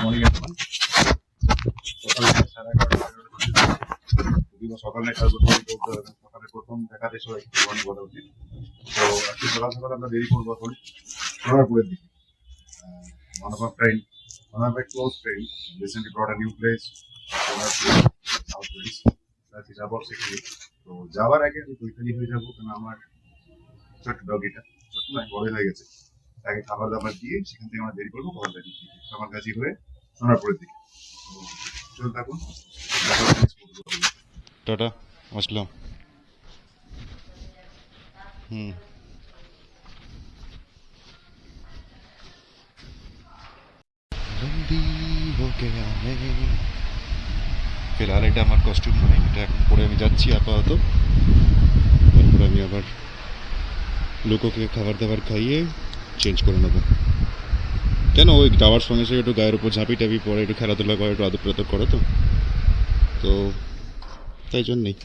Morning everyone. সকাল 11:30 সকালে প্রথম দেখা দেশ বলা উচিত। তো আজকে সকাল সকাল আমরা দেরি করবো এখন সোনারপুরের দিকে। one of our friend, one of my close friends recently brought a new place, Sonarpur, South West. That is about 6 weeks. তো যাওয়ার আগে আমি তৈরি হয়ে যাবো, কারণ আমার ছোট্ট ডগিটা ছোট্ট নয়, বড় হয়ে গেছে, তাকে খাবার দাবার দিয়ে সেখান থেকে আমরা দেরি করবো কলারগাছি থেকে, কলারগাছি হয়ে সোনারপুরের দিকে। তো চলতে থাকুন। টাটা, আসলাম। ফিলহাল এটা আমার কস্টিউম নয়, এটা এখন পরে আমি যাচ্ছি আপাতত। তারপরে আমি আবার লোককে খাবার দাবার খাইয়ে চেঞ্জ করে নেবো। কেন ওই যাওয়ার সঙ্গে সঙ্গে একটু গায়ের উপর ঝাঁপি টাপি পরে একটু খেলাধুলা করে, একটু আদর প্রদর করে, তো তাই জন্যেই।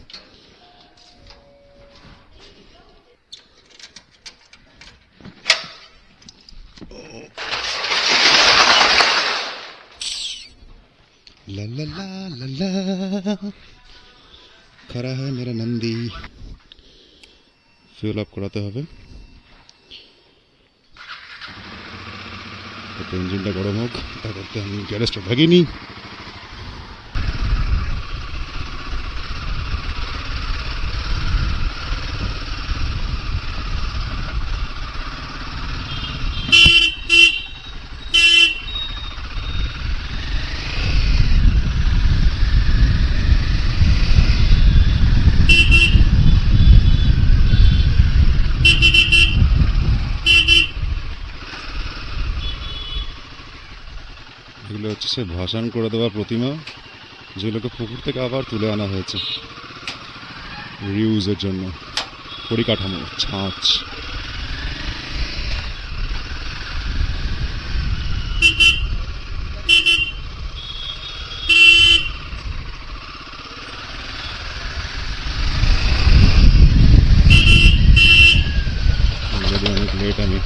ला ला ला ला ला खड़ा है मेरा नंदी। फ्यूल अप कराते হবে, তো ইঞ্জিনটা গরম হোক, তারপরে আমি গ্যারেজটা ভাগিয়ে নিই। এগুলো হচ্ছে সে ভাসান করে দেওয়া প্রতিমা, যেগুলোকে পুকুর থেকে আবার তুলে আনা হয়েছে রিউজের জন্য। পরিকাঠামো, ছাঁচ। অনেক লেট আমি।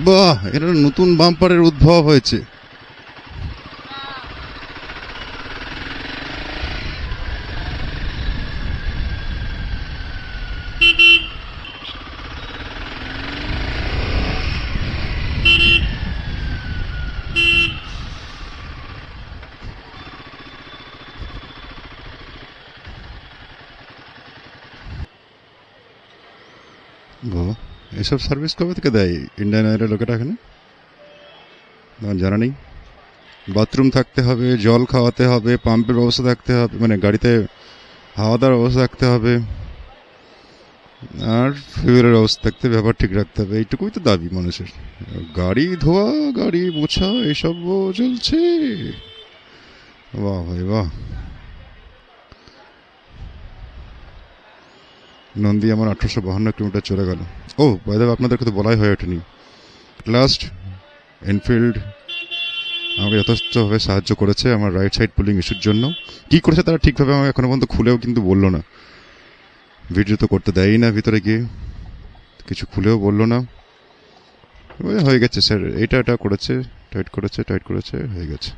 বাহ, এটা নতুন বাম্পারের উদ্ভব হয়েছে। বাহ, এসব সার্ভিস কবে থেকে দেয় ইন্ডিয়ান অয়েলের লোকেরা এখানে? আমার জানা নেই। বাথরুম থাকতে হবে, জল খাওয়াতে হবে, পাম্পের ব্যবস্থা থাকতে হবে, মানে গাড়িতে হাওয়া দেওয়ার ব্যবস্থা থাকতে হবে, আর ফিউলের ব্যবস্থা থাকতে, ব্যাপার ঠিক রাখতে হবে। এইটুকুই তো দাবি মানুষের। গাড়ি ধোয়া, গাড়ি মোছা, এসব চলছে। বাহ ভাই বাহ। নন্দী আমার 1852 কিলোমিটার চলে গেল। ও বাইরে আপনাদেরকে তো বলাই হয়ে ওঠেনি, লাস্ট এনফিল্ড আমাকে যথেষ্টভাবে সাহায্য করেছে আমার রাইট সাইড পুলিং ইস্যুর জন্য। কী করেছে তারা ঠিকভাবে আমাকে এখনো পর্যন্ত খুলেও কিন্তু বললো না। ভিডিও তো করতে দেয়ই না, ভিতরে গিয়ে কিছু খুলেও বললো না। হয়ে গেছে স্যার, এটা করেছে, টাইট করেছে, হয়ে গেছে।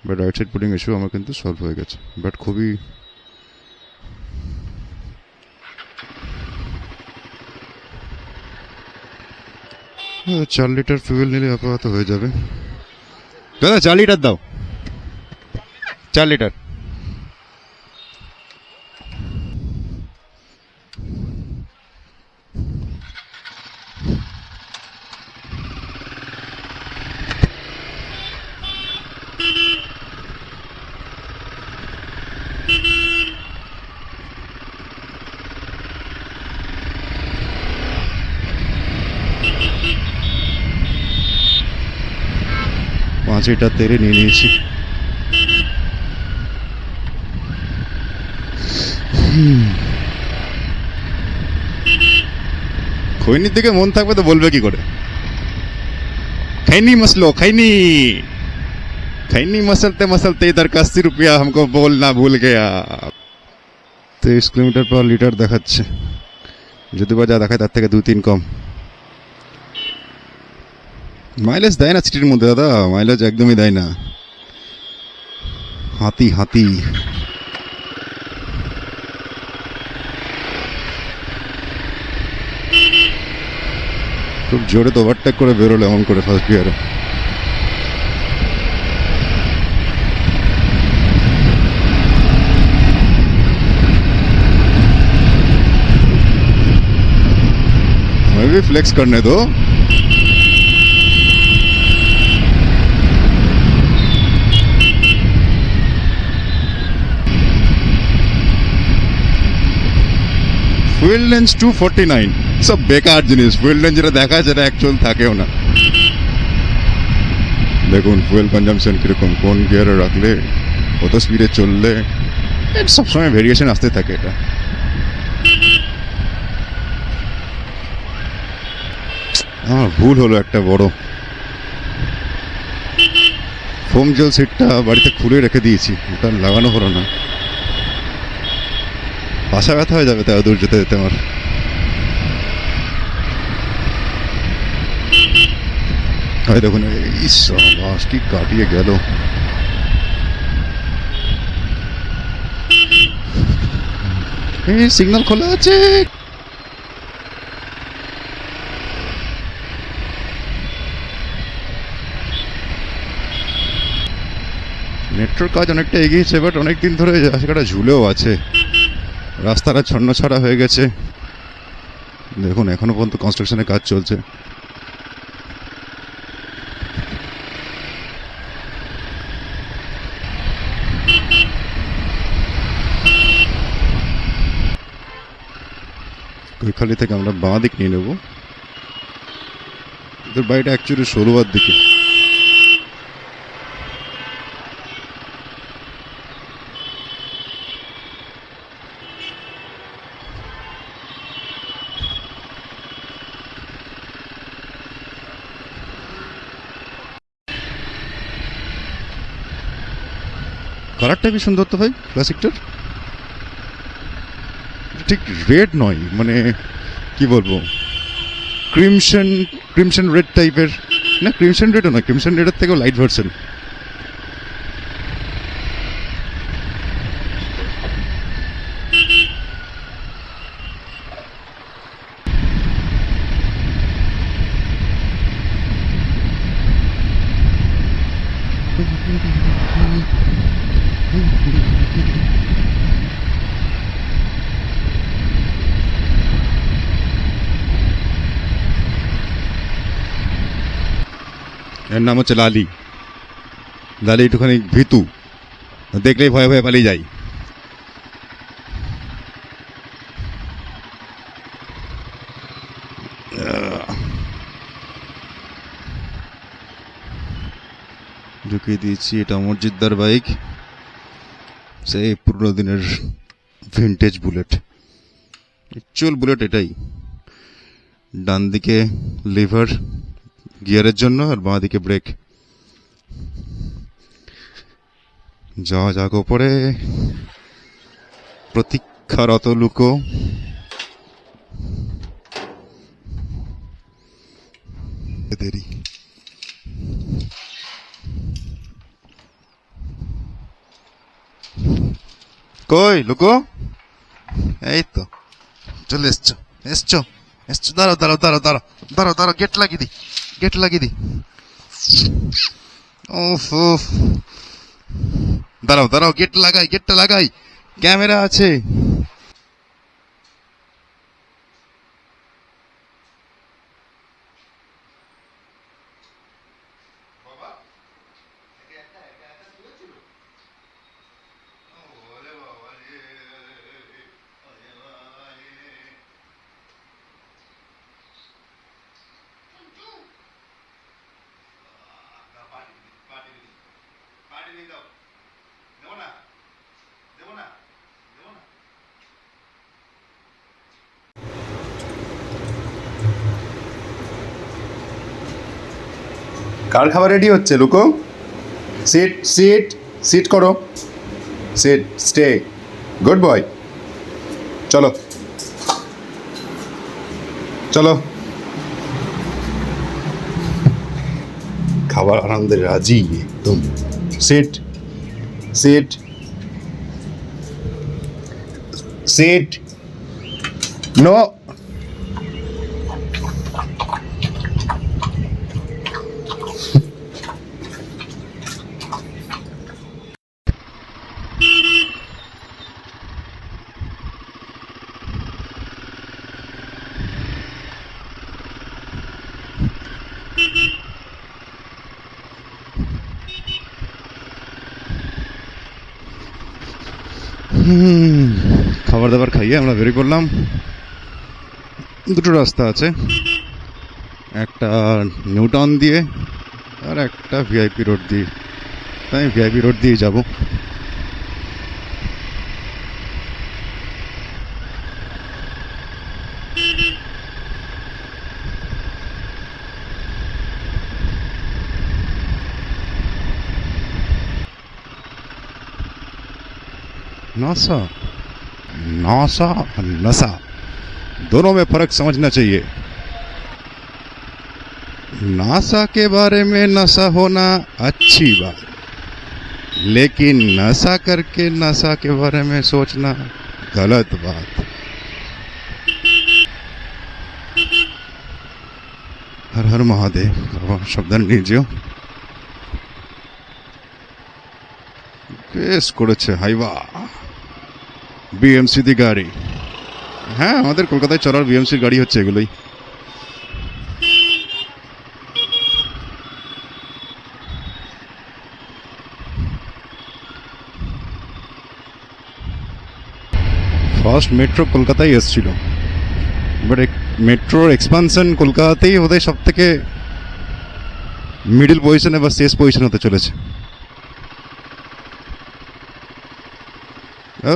But right side pulling issue আমার কিন্তু সলভ হয়ে গেছে। বাট খুবই 4 লিটার ফুয়েল নিলে আপাতত হয়ে যাবে। দাদা 4 লিটার দাও, 4 লিটার। পাঁচ লিটার তেলে নিয়ে নিয়েছি। খৈনির দিকে মন থাকবে তো বলবে কি করে? खैनी मसलो खैनी खैनी मसलते मसलते इधर का 80 रुपया हमको बोलना भूल गया। 23 কিলোমিটার/লিটার দেখাচ্ছে, যদি বা যা দেখায় তার থেকে 2-3 কম। মাইলেজ দেয় না সিটির মধ্যে দাদা, মাইলেজ একদমই দেয় না। হাতি হাতি। খুব জোরে তো ওভারটেক করে বেরোলো এমন করে ফার্স্ট গিয়ারে। मैं भी फ्लेक्स करने दो। ফুয়েল রেঞ্জ 249, সব বেকার জিনিস। ফুয়েল রেঞ্জ যেটা দেখায় সেটা অ্যাকচুয়াল থাকেও না। দেখুন ফুয়েল কনজামশন কিরকম, কোন গিয়ারে রাখলে, কত স্পিডে চললে, সবসময় ভেরিয়েশন আসতে থাকে এটা। আমার ভুল হলো একটা বড়, ফোম জেল সিটটা বাড়িতে খুলে রেখে দিয়েছি, ওটা লাগানো হলো না। পাশা ব্যথা হয়ে যাবে তাই দূর যেতে যেতে আমার। দেখুন বাস কি কাটিয়ে গেল। এই সিগন্যাল খোলা আছে। মেট্রোর কাজ অনেকটা এগিয়েছে, বাট অনেকদিন ধরে রাস্তাটা ঝুলেও আছে, রাস্তাটা ছন্ন ছাড়া হয়ে গেছে। দেখুন এখনো পর্যন্ত কনস্ট্রাকশনের কাজ চলছে। কৈখালি থেকে আমরা বাঁ দিক নিয়ে নেব। এদের বাড়িটা অ্যাকচুয়ালি সরুয়ার দিকে। কালারটা কি সুন্দর তো ভাই ক্লাসিকটার। ঠিক রেড নয়, মানে কি বলবো, ক্রিমশন ক্রিমশন রেড টাইপের না, ক্রিমশন রেডও নয়, ক্রিমশন রেডের থেকেও লাইট ভার্সন। এর নাম হচ্ছে লালি। লালি একটুখানি ভীতু, দেখলেই ভয়ে ভয়ে পালিয়ে যাই। ঢুকিয়ে দিয়েছি, এটা মসজিদদার বাইক, সেই পুরনো দিনের ভিন্টেজ বুলেট। অ্যাকচুয়াল বুলেট এটাই। ডান দিকে লিভার গিয়ারের জন্য, আর বাঁ দিকে ব্রেক। যাওয়া যাক ওপরে, প্রতীক্ষারত লুকো। দেরি। কই লুকো? এই তো চলে এসছো এসছো এসছো। দাঁড়াও দাঁড়াও দাঁড়াও দাঁড়াও দাঁড়াও দাঁড়াও, গেট লাগিয়ে দি, গেট লাগিয়ে দি। ওফ ওফ, দাঁড়াও দাঁড়াও, গেট লাগাই, গেটটা লাগাই, ক্যামেরা আছে। কার খাবার রেডি হচ্ছে লুকো? সিট সিট সিট করো, সিট স্টে, গুড বয়। চলো চলো, খাবার আনন্দে রাজি একদম। Sit sit sit, no. খাবার দাবার খাইয়ে আমরা বেরিয়ে পড়লাম। দুটো রাস্তা আছে, একটা নিউ টাউন দিয়ে আর একটা ভিআইপি রোড দিয়ে। তাই ভিআইপি রোড দিয়ে যাব। नासा नासा और नशा दोनों में फर्क समझना चाहिए। नासा के बारे में नशा होना अच्छी बात, लेकिन नशा करके नशा के बारे में सोचना गलत बात। हर हर महादेव। সাবধান নিয়ে যেও। বেশ করেছে হাইওয়া, বিএমসি দি গাড়ি। হ্যাঁ, আমাদের কলকাতায় চলার বিএমসির গাড়ি হচ্ছে এগুলোই। ফার্স্ট মেট্রো কলকাতায় এসেছিল, বাট মেট্রোর এক্সপানশন কলকাতাতেই ওদের সব থেকে মিডল পজিশনে বা শেষ পজিশন হতে চলেছে। ও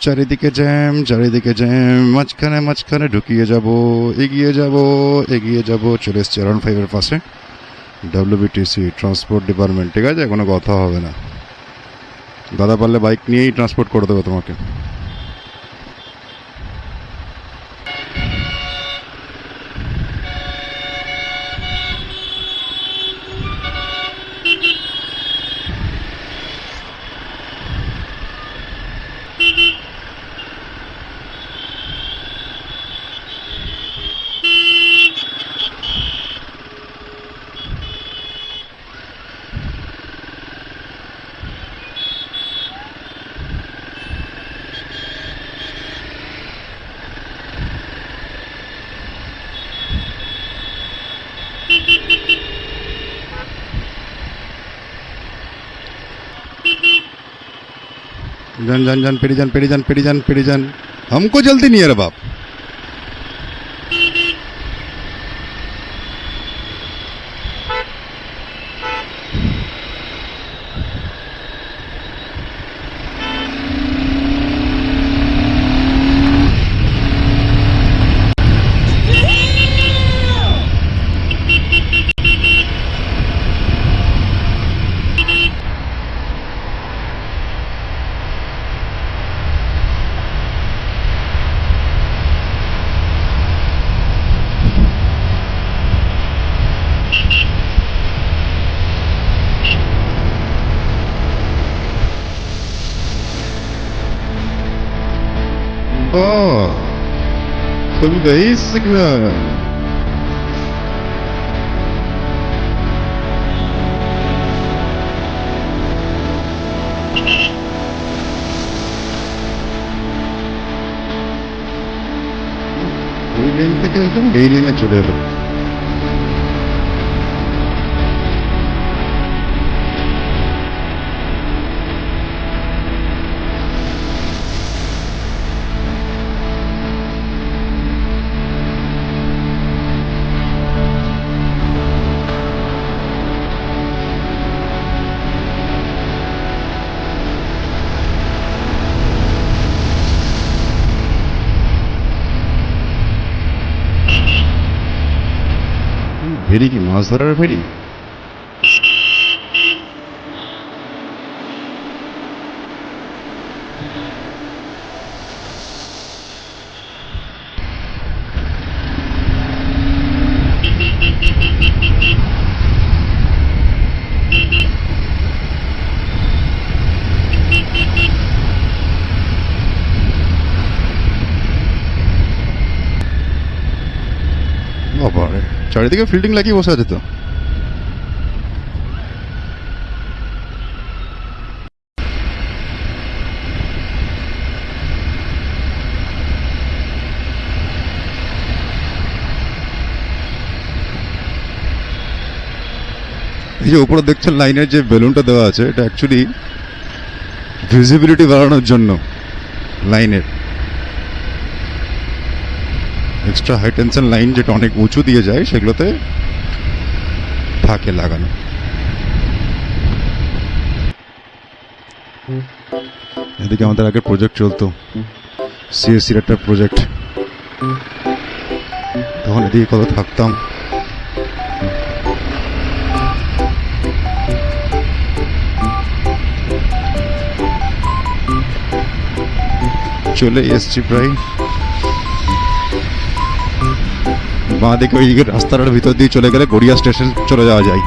চারিদিকে জ্যাম, চারিদিকে জ্যাম, মাঝখানে মাঝখানে ঢুকিয়ে যাব, এগিয়ে যাব, এগিয়ে যাব। চলে এসছে অ্যারাউন্ড 5 এর পাশে ডব্লিউবিটিসি ট্রান্সপোর্ট ডিপার্টমেন্ট। ঠিক আছে, কোনো কথা হবে না। দাদা পারলে বাইক নিয়েই ট্রান্সপোর্ট করে দেবো তোমাকে। जान जान जान पेड़ी जान पेड़ी जान पेड़ी जान पेड़ी जान। हमको जल्दी नहीं है रे बाप। Oh, খুবই সিগন্যাল। ওই লেন থেকে একদম এই লেনে চলে এলো। ভেরি কি মাছ ধরার ভেরি? বাবারে, চারিদিকে ফিল্ডিং লাগিয়ে বসে আছে তো। এই যে উপরে দেখছেন লাইনের যে বেলুনটা দেওয়া আছে, এটা অ্যাকচুয়ালি ভিজিবিলিটি বাড়ানোর জন্য লাইনের এক্সট্রা হাই টেনশন লাইন যেটা অনেক উঁচু দিয়ে যায় সেগুলোতে থাকে লাগানো। এদিকে আমাদের আগে প্রজেক্ট চলতো, সিএসসির একটা প্রজেক্ট, তখন এদিকে কত থাকতাম। চলে এসছি প্রায়। বাঁ দিকে ওই দিকে রাস্তাটার ভিতর দিয়ে চলে গেলে গড়িয়া স্টেশন চলে যাওয়া যায়।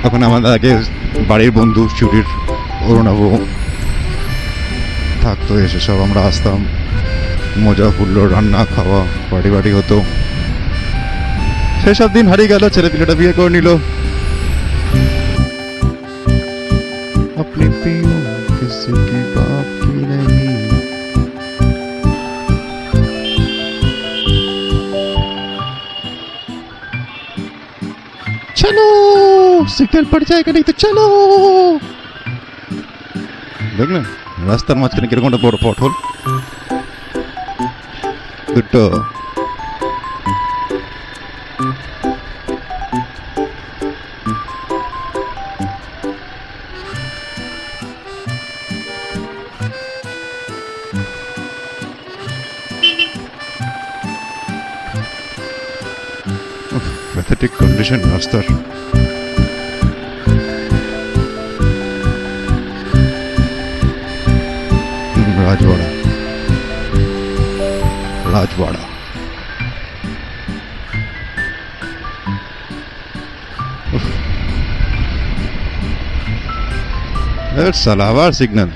তখন আমাদের আগে বাড়ির বন্ধু চুরির অরুণাভ থাকতো, এসে সব আমরা আসতাম, মজা ফুললো, রান্না খাওয়া, পার্টি বাড়ি হতো। সেসব দিন হারিয়ে গেল, ছেলে পিলেটা বিয়ে করে নিল। আপনি প্রিয় किसी की बाकी नहीं। चलो सिग्नल पड़ जाएगा नहीं तो चलो। দেখ না রাস্তার মাঝখানে কিরকম একটা বড় পথ হল দুটো। প্যাথেটিক কন্ডিশন রাস্তার। রাজবাড়া, রাজবাড়া। সালাবার সিগন্যাল।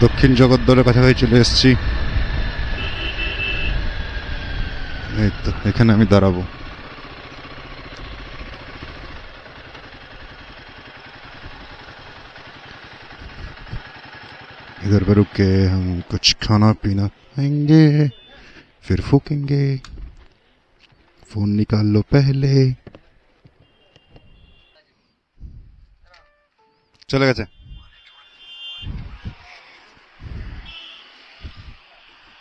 দক্ষিণ জগদ্দলের কাছাকাছি চলে এসেছি। এই তো এখানে আমি দাঁড়াবো। इधर पे रुक के हम कुछ खाना पीना खाएंगे, फिर फूकेंगे। फोन निकाल लो पहले। चले गए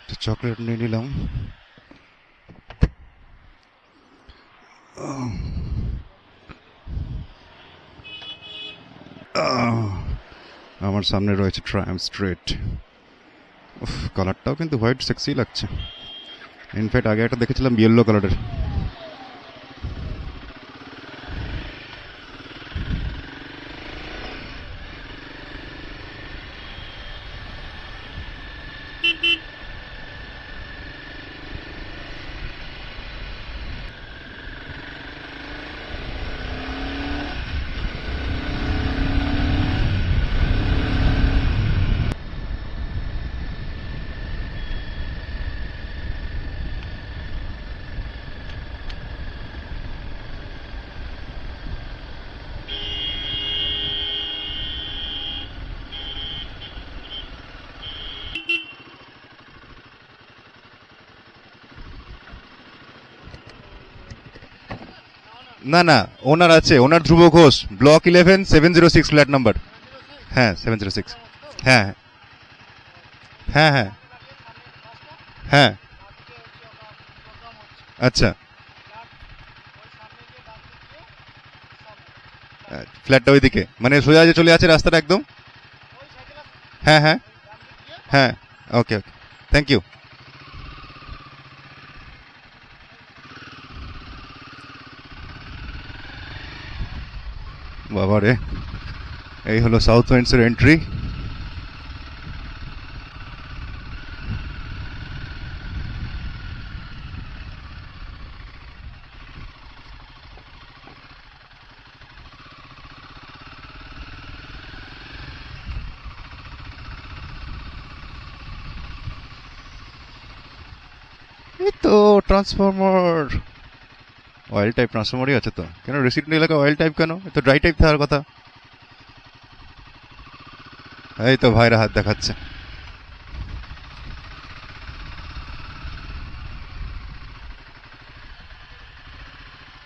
तो चॉकलेट नहीं নিলাম। আমার সামনে রয়েছে ট্রায়াম্প স্ট্রিট। কালারটাও কিন্তু হোয়াইট সেক্সি লাগছে। ইনফ্যাক্ট আগে একটা দেখেছিলাম ইয়েলো কালারের। না না, ওনার আছে, ওনার ধ্রুব ঘোষ, ব্লক 11 706 ফ্ল্যাট নাম্বার। হ্যাঁ 706, হ্যাঁ হ্যাঁ হ্যাঁ হ্যাঁ, আচ্ছা ফ্ল্যাটটা ওইদিকে মানে সোজা যে চলে আছে রাস্তাটা একদম। হ্যাঁ হ্যাঁ হ্যাঁ, ওকে ওকে, থ্যাংক ইউ। বাবা রে, এই হলো সাউথ উইন্ডসের এন্ট্রি। এই তো ট্রান্সফরমার, অয়েল টাইপ ট্রান্সফরমারই আছে তো, কেন রেসিডেন্ট এলাকা অয়েল টাইপ কেন, এ তো ড্রাই টাইপ থাকার কথা। এই তো ভাইরা হাত দেখাচ্ছে।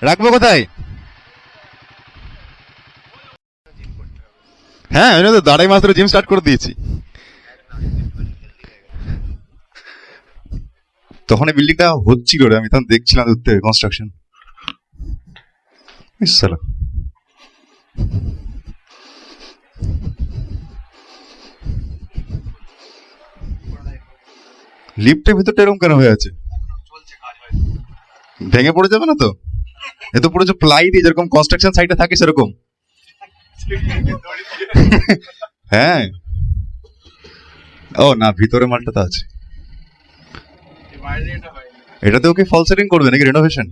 রাখবো কোথায়? হ্যাঁ আমি তো দাঁড়াই মাত্র জিম স্টার্ট করে দিয়েছি। তখন এই বিল্ডিংটা হচ্ছিল রে, আমি তখন দেখছিলাম দূর থেকে কনস্ট্রাকশন। লিফটের ভিতরটা এরকম কেন হয়ে আছে? ভেঙে পড়ে যাবে না তো? এ তো পুরো যে প্লাই দিয়ে যেরকম কনস্ট্রাকশন সাইটে থাকে সেরকম। হ্যাঁ, ও না ভিতরে মালটা তো আছে। এটাতে ওকে ফল সিলিং করবে নাকি রেনোভেশন?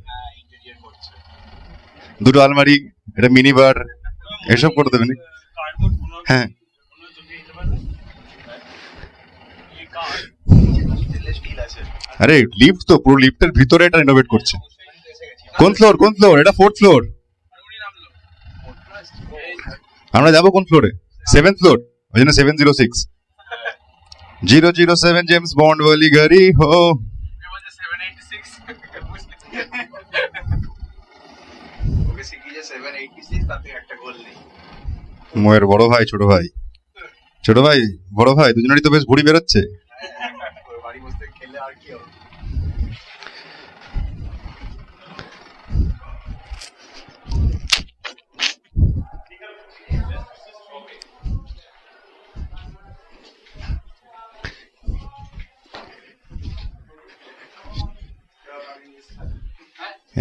দুটো আলমারি, এটা মিনি বার, এসব করে দেবে নাকি? হ্যাঁ আরে লিফট তো পুরো লিফটের ভিতরে এটা রিনোভেট করছে। কোন ফ্লোর, কোন ফ্লোর? এটা 4th ফ্লোর। আমরা যাবো কোন ফ্লোরে? 7th ফ্লোর, ওই জন্য 706। 007 জেমস বন্ড वाली গাড়ি হো। মোয়ের বড় ভাই ছোট ভাই, ছোট ভাই বড় ভাই দুজনেরই তো বেশ ভুড়ি বেরোচ্ছে।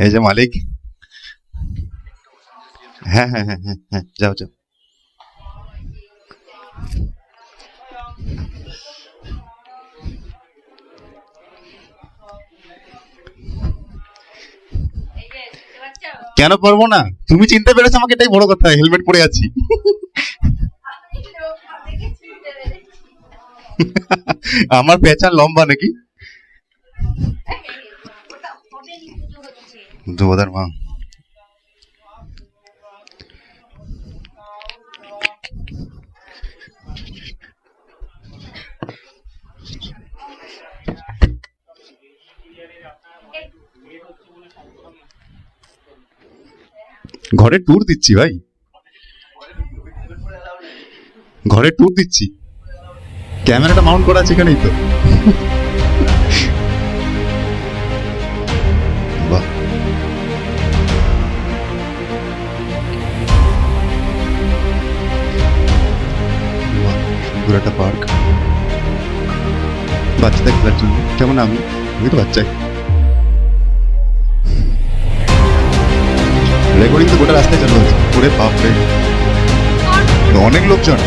এই যে মালিক। হ্যাঁ হ্যাঁ হ্যাঁ হ্যাঁ হ্যাঁ, যাও যাও। কেন পারবো না? তুমি চিনতে পেরেছো আমাকে, এটাই বড় কথা। হেলমেট পরে আছি। আমার পেছন লম্বা নাকি? দুবাদার মা। ঘরে ট্যুর দিচ্ছি ভাই, ঘরে ট্যুর দিচ্ছি। ক্যামেরাটা মাউন্ট করা আছে এখানেই তো। বাহ, সুন্দর একটা পার্ক, বাচ্চাদের খেলার জন্য। কেমন আমি তো বাচ্চাই। রেকর্ডিং তো গোটা রাস্তায় চালু হয়েছে। ওরে বাপরে, অনেক লোকজন।